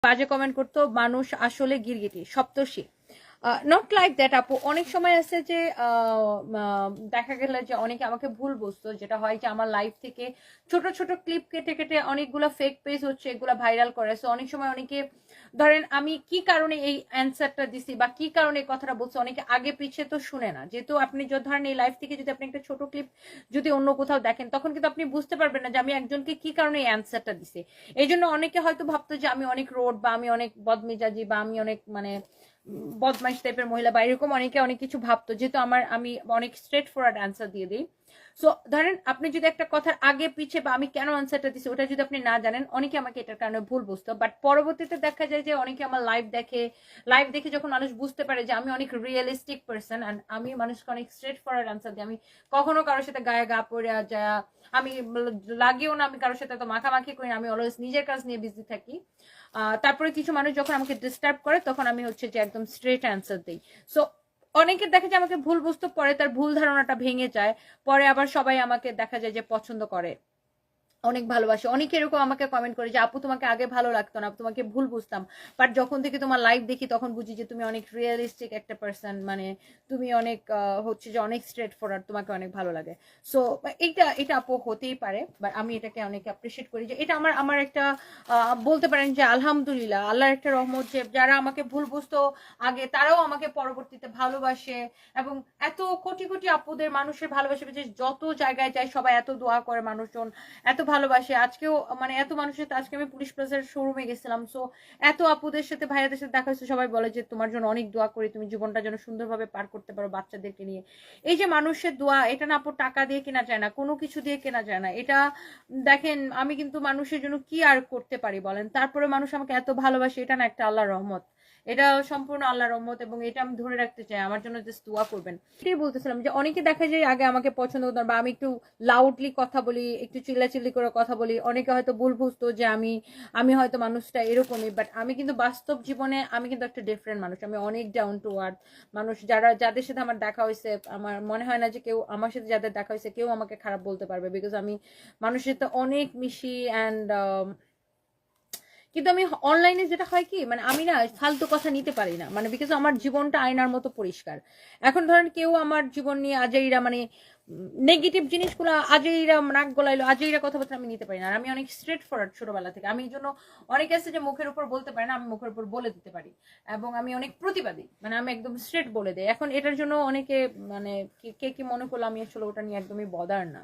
বাজে কমেন্ট করতো, মানুষ আসলে গিরগিটি সপ্তর্ষি। নট লাইক দ্যাট আপু, অনেক সময় আছে যে দেখা গেল যে অনেকে আমাকে ভুল বুঝতো, যেটা হয় যে আমার লাইফ থেকে ছোট ছোট ক্লিপ কেটে কেটে অনেকগুলো ফেক পেজ হচ্ছে, এগুলো ভাইরাল করে। সো অনেক সময় অনেকে ধরেন আমি কি কারণে এই অ্যান্সারটা দিছি বা কি কারণে এই কথাটা বলছি, অনেকে আগে পিছিয়ে তো শুনে না। যেহেতু আপনি যদি ধরেন এই লাইফ থেকে যদি আপনি একটা ছোট ক্লিপ যদি অন্য কোথাও দেখেন, তখন কিন্তু আপনি বুঝতে পারবেন না যে আমি একজনকে কি কারণে এই অ্যান্সারটা দিছি। এই জন্য অনেকে হয়তো ভাবতো যে আমি অনেক রোড বা আমি অনেক বদমেজাজি বা আমি অনেক মানে বদমাইশ টাইপের মহিলা বা এরকম অনেকে অনেক কিছু ভাবতো, যেহেতু আমি অনেক স্ট্রেট ফরওয়ার্ড অ্যান্সার দিয়ে দিই। সো ধরেন আপনি যদি একটা কথার আগে পিছে বা আমি কেন অ্যান্সারটা দিচ্ছি ওটা যদি আপনি না জানেন, অনেকে আমাকে এটার কারণে ভুল বুঝতো। বাট পরবর্তীতে দেখা যায় যে অনেকে আমার লাইভ দেখে যখন মানুষ বুঝতে পারে যে আমি অনেক রিয়েলিস্টিক পার্সন অ্যান্ড আমি মানুষকে অনেক স্ট্রেট ফরওয়ার্ড অ্যান্সার দিই। আমি কখনো কারোর সাথে গায়ে গা পড়ে যা আমি লাগিও না, আমি কারোর সাথে তো মাখামাখি করি না, আমি অলওয়েজ নিজের কাজ নিয়ে বিজি থাকি। তারপরে কিছু মানুষ যখন আমাকে ডিস্টার্ব করে তখন আমি হচ্ছে যে একদম স্ট্রেট অ্যান্সার দিই। সো অনেকে দেখা যায় আমাকে ভুল বুঝতে, পরে তার ভুল ধারণাটা ভেঙে যায়, পরে আবার সবাই আমাকে দেখা যায় যে পছন্দ করে, অনেক ভালোবাসে। অনেকে এরকম আমাকে কমেন্ট করে যে আপু তোমাকে আগে ভালো লাগতো না, তোমাকে ভুল বুঝতাম, বাট যখন থেকে তোমার লাইভ দেখি তখন বুঝি যে তুমি অনেক রিয়েলিস্টিক একটা পার্সন, মানে তুমি অনেক হচ্ছে যে অনেক স্ট্রেট ফরওয়ার্ড, তোমাকে অনেক ভালো লাগে। সো এটা এটা আপু হতেই পারে, বাট আমি এটাকে অনেক অ্যাপ্রিসিয়েট করি যে এটা আমার আমার একটা বলতে পারেন যে আলহামদুলিল্লাহ, আল্লাহর একটা রহমত যে যারা আমাকে ভুল বুঝতো আগে তারাও আমাকে পরবর্তীতে ভালোবাসে। এবং এত কোটি কোটি আপুদের মানুষের ভালোবাসে যে যত জায়গায় যায় সবাই এত দোয়া করে, মানুষজন এত ভালোবাসে। আজকেও মানে এত মানুষের সাথে, আজকে আমি পুলিশ প্লাজার শোরুমে গেছিলাম, সো এত আপুদের সাথে ভাইয়াদের সাথে দেখা হয়েছে, সবাই বলে যে তোমার জন্য অনেক দোয়া করি, তুমি জীবনটা যেন সুন্দরভাবে পার করতে পারো বাচ্চাদেরকে নিয়ে। এই যে মানুষের দোয়া, এটা না আপু টাকা দিয়ে কেনা যায় না, কোনো কিছু দিয়ে কেনা যায় না। এটা দেখেন আমি কিন্তু মানুষের জন্য কি আর করতে পারি বলেন, তারপরে মানুষ আমাকে এত ভালোবাসে, এটা না একটা আল্লাহর রহমত, এটা সম্পূর্ণ আল্লাহর রহমত। এবং এটা আমি ধরে রাখতে চাই, আমার জন্য জাস্ট দোয়া করবেন। এটাই বলতেছিলাম যে অনেকে দেখা যায় আগে আমাকে পছন্দ করতো বা আমি একটু লাউডলি কথা বলি, একটু চিল্লাচিল্লি করে কথা বলি, অনেকে হয়তো ভুল বুঝতো যে আমি হয়তো মানুষটা এরকমই। বাট আমি কিন্তু বাস্তব জীবনে আমি কিন্তু একটা ডিফারেন্ট মানুষ, আমি অনেক ডাউন টু আর্থ মানুষ। যাদের সাথে আমার দেখা হয়েছে, আমার মনে হয় না যে কেউ আমার সাথে যাদের দেখা হয়েছে কেউ আমাকে খারাপ বলতে পারবে, বিকজ আমি মানুষের সাথে অনেক মিশি। অ্যান্ড কিন্তু আমি অনলাইনে যেটা হয় কি, মানে আমি না ফালতু কথা নিতে পারি না, মানে বিকজ আমার জীবনটা আয়নার মতো পরিষ্কার। এখন ধরেন কেউ আমার জীবন নিয়ে আজাইরা মানে নেগেটিভ জিনিসগুলো আজাইরা নাক গলাইলো, আজাইরা কথাবার্তা আমি নিতে পারি না। আর আমি অনেক স্ট্রেট ফরওয়ার্ড ছোটবেলা থেকে, আমি এই জন্য অনেকে আছে যে মুখের উপর বলতে পারে না, আমি মুখের উপর বলে দিতে পারি। এবং আমি অনেক প্রতিবাদী, মানে আমি একদম স্ট্রেট বলে দেই। এখন এটার জন্য অনেকে মানে কে কি মনে করলো, আমি আসলে ওটা নিয়ে একদমই বদার না।